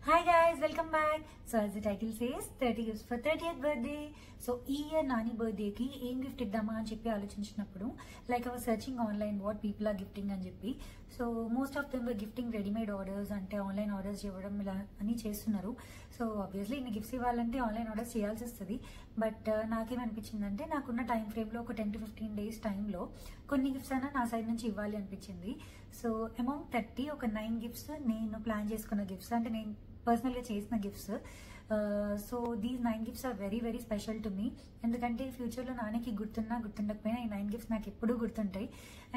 Hi guys, welcome back. So as the title says, 30 gifts for 30th birthday. So ఈ year Nani బర్త్డేకి ఏం gift ఇద్దామా అని చెప్పి ఆలోచించినప్పుడు like I was searching online what people are gifting అని చెప్పి. So most of them were gifting readymade orders, అంటే ఆన్లైన్ ఆర్డర్స్ ఇవ్వడం ఇలా అని చేస్తున్నారు. సో ఆబ్వియస్లీ ఇన్ని గిఫ్ట్స్ ఇవ్వాలంటే ఆన్లైన్ ఆర్డర్స్ చేయాల్సి వస్తుంది. బట్ నాకేమనిపించిందంటే నాకున్న టైం ఫ్రేమ్లో ఒక 10 to 15 days టైంలో కొన్ని గిఫ్ట్స్ అయినా నా సైడ్ నుంచి ఇవ్వాలి అనిపించింది. సో అమౌంట్ 30 ఒక 9 గిఫ్ట్స్ నేను ప్లాన్ చేసుకున్న గిఫ్ట్స్, అంటే నేను పర్సనల్గా చేసిన gifts. So these 9 gifts are very very special to me. ఎందుకంటే ఫ్యూచర్లో నానికి గుర్తుండకపోయినా ఈ 9 గిఫ్ట్స్ నాకు ఎప్పుడూ గుర్తుంటాయి.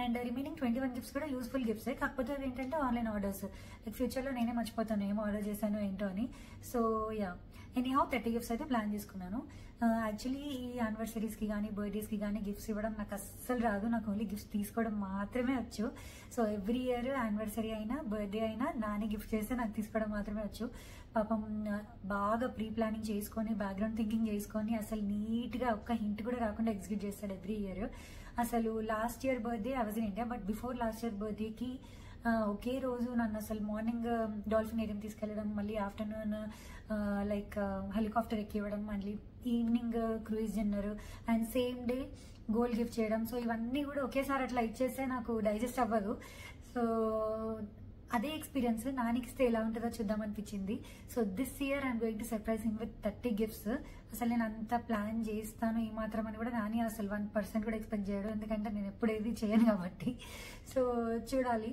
అండ్ రిమైనింగ్ 21 గిఫ్ట్స్ కూడా యూస్ఫుల్ గిఫ్ట్సే, కాకపోతే అవి ఏంటంటే ఆన్లైన్ ఆర్డర్స్. లైక్ ఫ్యూచర్లో నేనే మర్చిపోతాను ఏం ఆర్డర్ చేశాను ఏంటో అని. సో యా, ఎనీహౌ 30 గిఫ్ట్స్ అయితే ప్లాన్ చేసుకున్నాను. యాక్చువల్లీ ఈ యానివర్సరీస్కి కానీ బర్త్డేస్కి కానీ గిఫ్ట్స్ ఇవ్వడం నాకు అస్సలు రాదు. నాకు ఓన్లీ గిఫ్ట్స్ తీసుకోవడం మాత్రమే వచ్చు. సో ఎవ్రీ ఇయర్ యానివర్సరీ అయినా బర్త్డే అయినా నాని గిఫ్ట్ చేస్తే నాకు తీసుకోవడం మాత్రమే వచ్చు. పాపం బాగా ప్రీ ప్లానింగ్ చేసుకొని బ్యాక్గ్రౌండ్ థింకింగ్ చేసుకొని అసలు నీట్గా ఒక్క హింట్ కూడా రాకుండా ఎగ్జిక్యూట్ చేస్తాడు ఎవ్రీ ఇయర్. అసలు last year birthday I was in India, but before last year బర్త్డేకి ఒకే రోజు నన్ను అసలు మార్నింగ్ డాల్ఫిన్ ఏరియం తీసుకెళ్ళడం, మళ్ళీ ఆఫ్టర్నూన్ లైక్ హెలికాప్టర్ ఎక్కివ్వడం, మళ్ళీ evening cruise dinner and same day gold gift చేయడం. సో ఇవన్నీ కూడా ఒకేసారి అట్లా ఇచ్చేస్తే నాకు డైజెస్ట్ అవ్వదు. సో అదే ఎక్స్పీరియన్స్ నానికి ఇస్తే ఎలా ఉంటుందో చూద్దామనిపించింది. So this year I'm going to surprise him with 30 gifts. అసలు నేను అంత ప్లాన్ చేస్తాను ఈ మాత్రం అని కూడా నాని అసలు 1% కూడా ఎక్స్పెక్ట్ చేయడు, ఎందుకంటే నేను ఎప్పుడు ఏది చేయను కాబట్టి. సో చూడాలి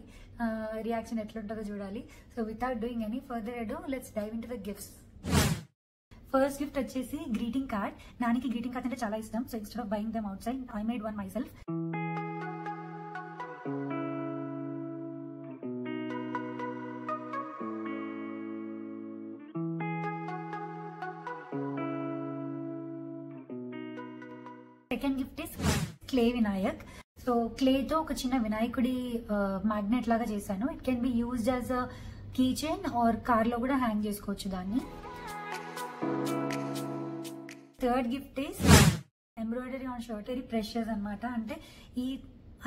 రియాక్షన్ ఎట్లుంటుందో చూడాలి. So without doing any further ado let's dive into the gifts. First gift వచ్చేసి గ్రీటింగ్ కార్డ్. నానికి గ్రీటింగ్ కార్డ్ అంటే చాలా ఇష్టం. So instead of buying them outside I made one myself. Second gift is clay Vinayak. సో క్లేతో ఒక చిన్న వినాయకుడి మ్యాగ్నెట్ లాగా చేశాను. It can be used as a key chain or car లో కూడా హ్యాంగ్ చేసుకోవచ్చు దాన్ని. Third gift is embroidery on shirt. Very precious అనమాట. అంటే ఈ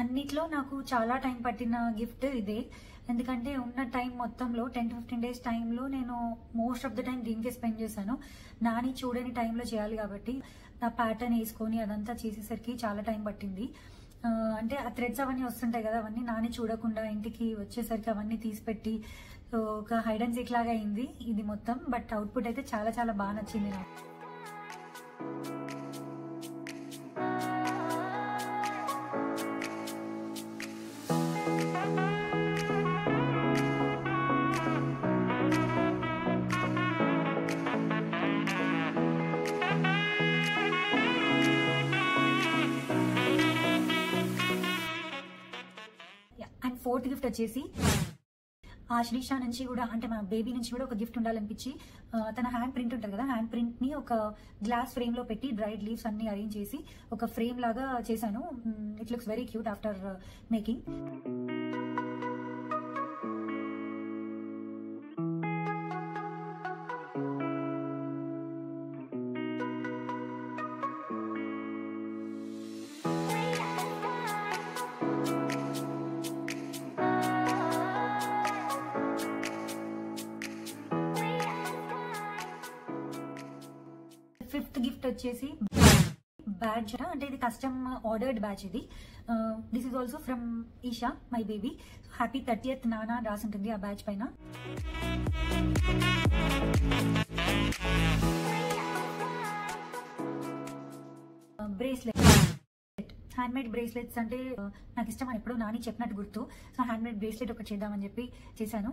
అన్నిట్లో నాకు చాలా టైం పట్టిన గిఫ్ట్ ఇదే. ఎందుకంటే ఉన్న టైం మొత్తంలో 10 to 15 days టైంలో నేను మోస్ట్ ఆఫ్ ద టైం దీనికే స్పెండ్ చేశాను. నాని చూడని టైంలో చేయాలి కాబట్టి నా ప్యాటర్న్ వేసుకొని అదంతా చేసేసరికి చాలా టైం పట్టింది. అంటే ఆ థ్రెడ్స్ అవన్నీ వస్తుంటాయి కదా, అవన్నీ నాని చూడకుండా ఇంటికి వచ్చేసరికి అవన్నీ తీసిపెట్టి ఒక హైడ్ అండ్ సీక్ లాగా అయింది ఇది మొత్తం. బట్ అవుట్పుట్ అయితే చాలా చాలా బాగా నచ్చింది నాకు. అండ్ ఫోర్త్ గిఫ్ట్ వచ్చేసి ఆశ్రీషా నుంచి కూడా, అంటే మా బేబీ నుంచి కూడా ఒక గిఫ్ట్ ఉండాలనిపించి తన హ్యాండ్ ప్రింట్ ఉంటుంది కదా, హ్యాండ్ ప్రింట్ ని ఒక గ్లాస్ ఫ్రేమ్ లో పెట్టి డ్రైడ్ లీవ్స్ అన్ని అరేంజ్ చేసి ఒక ఫ్రేమ్ లాగా చేశాను. It looks very cute after making. Fifth gift వచ్చేసి బ్యాడ్జ్, అంటే ఇది కస్టమ్ ఆర్డర్డ్ బ్యాడ్జ్. ఇది this is also from Isha my baby. Happy 30th Nana రాసి ఉంటుంది ఆ బ్యాడ్జ్ పైన. బ్రేస్లెట్, హ్యాండ్ మేడ్ బ్రేస్లెట్స్ అంటే నాకు ఇష్టం అని ఎప్పుడో నాని చెప్పినట్టు గుర్తు. సో హ్యాండ్ మేడ్ బ్రేస్లెట్ ఒకటి చేద్దామని చెప్పి చేశాను.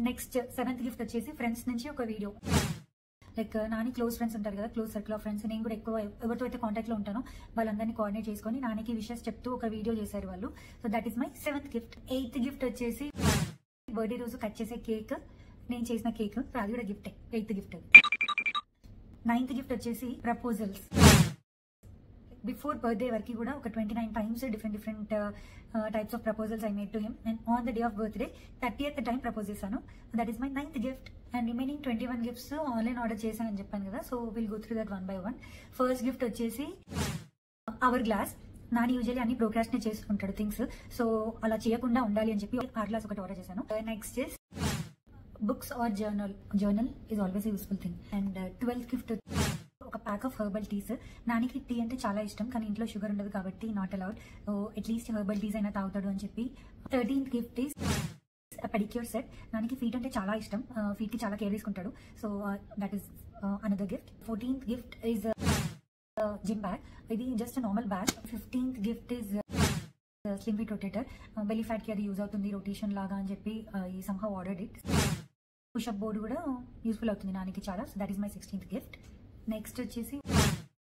నెక్స్ట్ సెవెంత్ గిఫ్ట్ వచ్చేసి ఫ్రెండ్స్ నుంచి ఒక video. Like Nani close friends ఉంటారు కదా, క్లోజ్ సర్కిల్ ఆఫ్ ఫ్రెండ్స్. నేను కూడా ఎక్కువ ఎవరితో అయితే కాంటాక్ట్ లో ఉంటానో వాళ్ళందరినీ కోఆర్డినేట్ చేసుకొని నానికి విషెస్ చెప్తూ ఒక వీడియో చేశారు వాళ్ళు. So that is my 7th gift. 8th gift వచ్చేసి బర్త్డే రోజు కట్ చేసే కేక్, నేను చేసిన కేక్. అది కూడా gift. 8th gift. 9th gift వచ్చేసి ప్రపోజల్స్. బిఫోర్ బర్త్డే వరకు కూడా ఒక 29 times different types of proposals I made to him, and on the day of birthday 30th time propose చేశాను. That is my 9th gift. And remaining 21 gifts online order చేశానని చెప్పాను కదా, so will go through that one by one. First gift వచ్చేసి hour glass. Nani usually అన్ని procrastinate చేసుకుంటాడు things. So అలా చేయకుండా ఉండాలి అని చెప్పి ఆర్ట్ గ్లాస్ ఒకటి ఆర్డర్ చేశాను. Next is books or journal is always useful thing. And 12th gift ఒక ప్యాక్ ఆఫ్ హెర్బల్ టీస్. నానికి టీ అంటే చాలా ఇష్టం, కానీ ఇంట్లో షుగర్ ఉండదు కాబట్టి not allowed. So at least herbal teas అయినా తాగుతాడు అని చెప్పి. 13th gift is pedicure set. నానికి ఫీట్ అంటే చాలా ఇష్టం, ఫీట్ కి చాలా కేర్ తీసుకుంటాడు. So that is another gift. 14th gift is gym bag. ఇది just normal bag. 15th gift is slim fit rotator. Belly fat కి అది యూజ్ అవుతుంది రొటేషన్ లాగా అని చెప్పి I somehow ordered it. Pushup board కూడా యూస్ఫుల్ అవుతుంది నానికి చాలా. So that is my 16th gift. Next వచ్చేసి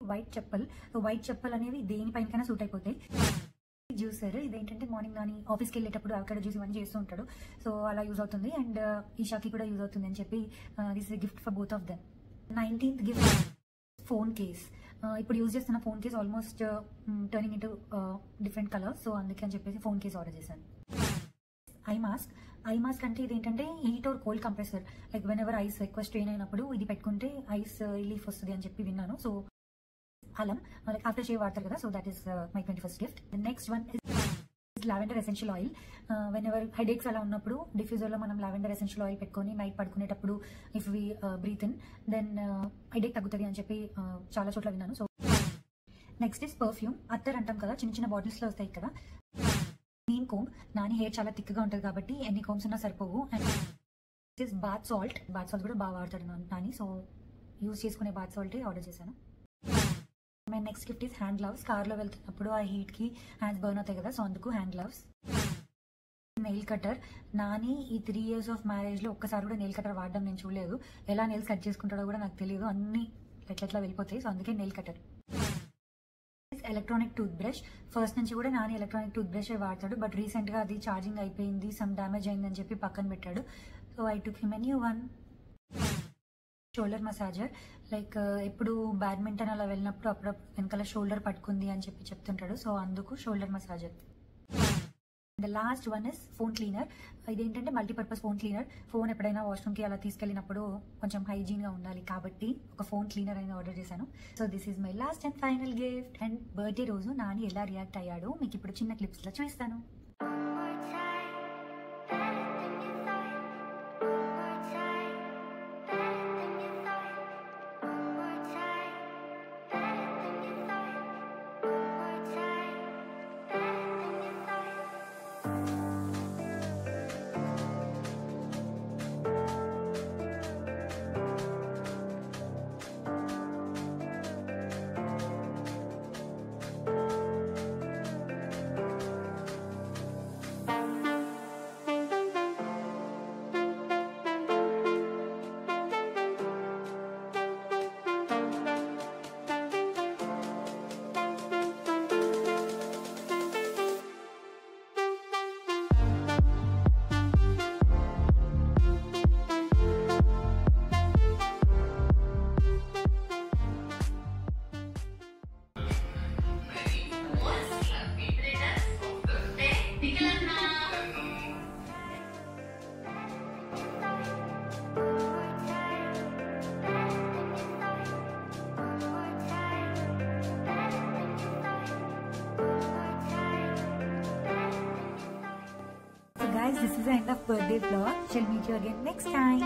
వైట్ చెప్పల్. వైట్ చెప్పల్ అనేవి దేనిపైనకైనా సూట్ అయిపోతాయి. జ్యూసర్ ఇదేంటంటే మార్నింగ్ నాని ఆఫీస్కి వెళ్ళేటప్పుడు అక్కడ జ్యూస్ ఇవన్నీ చేస్తూ ఉంటాడు. సో అలా యూజ్ అవుతుంది. అండ్ ఈషాకి కూడా యూజ్ అవుతుంది అని చెప్పి this is gift for both of them. 19th gift phone case. ఇప్పుడు యూజ్ చేస్తున్న phone case almost turning into different colours. So అందుకే అని చెప్పేసి ఫోన్ కేస్ ఆర్డర్ చేశాను. Eye mask. ఐ మాస్క్ అంటే ఇది ఏంటంటే heat or cold compressor. Like when ever ice ఎక్కువ స్ట్రెయిన్ అయినప్పుడు ఇది పెట్టుకుంటే ఐస్ రిలీఫ్ వస్తుంది అని చెప్పి విన్నాను. సో అలం లైక్ ఆఫ్టర్ షేవ్ వాడతారు కదా. So that is my 21st gift. Next one is lavender essential oil. Whenever headaches అలా ఉన్నప్పుడు డిఫ్యూజర్ లో మనం లావెండర్ ఎసెన్షియల్ ఆయిల్ పెట్టుకొని నైట్ పడుకునేటప్పుడు if we breathe in then headache తగ్గుతుంది అని చెప్పి చాలా చోట్ల విన్నాను. So next is perfume. అత్తర్ అంటాం కదా, చిన్న చిన్న బాటిల్స్ లో వస్తాయి కదా. Neem come. నాని హెయిర్ చాలా థిక్గా ఉంటుంది కాబట్టి ఎన్ని కోమ్స్ ఉన్నా సరిపోవు. And is bath salt. Bath salt కూడా బాగా వాడతాడు నాని. సో యూజ్ చేసుకునే బాత్ సాల్ట్ ఆర్డర్ చేశాను. My next gift is hand gloves. కార్లో వెళ్తున్నప్పుడు ఆ హీట్ కి హ్యాండ్స్ బర్న్ అవుతాయి కదా, సో అందుకు hand gloves. Nail cutter. Nani ఈ 3 years ఆఫ్ మ్యారేజ్ లో ఒక్కసారి కూడా నెయిల్ కటర్ వాడడం నేను చూడలేదు. ఎలా నెయిల్స్ కట్ చేసుకుంటాడో కూడా నాకు తెలియదు, అన్ని ఎట్లా వెళ్ళిపోతాయి. సో అందుకే nail cutter. Electronic toothbrush. First నుంచి కూడా నాని ఎలక్ట్రానిక్ టూత్ బ్రష్ వాడతాడు, బట్ రీసెంట్ గా అది ఛార్జింగ్ అయిపోయింది, సమ్ డ్యామేజ్ అయిందని చెప్పి పక్కన పెట్టాడు. So I took him a new one. Shoulder massager. Like ఎప్పుడు బ్యాడ్మింటన్ అలా వెళ్ళినప్పుడు అప్పుడప్పుడు వెనకాల షోల్డర్ పట్టుకుంది అని చెప్పి చెప్తుంటాడు. సో అందుకు shoulder massager. The last one is phone cleaner. ఇదేంటంటే మల్టీపర్పస్ ఫోన్ క్లీనర్. ఫోన్ ఎప్పుడైనా వాష్రూమ్ కి అలా తీసుకెళ్ళినప్పుడు కొంచెం హైజీన్ గా ఉండాలి కాబట్టి ఒక ఫోన్ క్లీనర్ అనేది ఆర్డర్ చేశాను. So this is my last and final gift. And birthday రోజు నాని ఎలా రియాక్ట్ అయ్యాడో మీకు ఇప్పుడు చిన్న క్లిప్స్ లో చూపిస్తాను. Guys, this is the end of birthday vlog. Shall meet you again next time.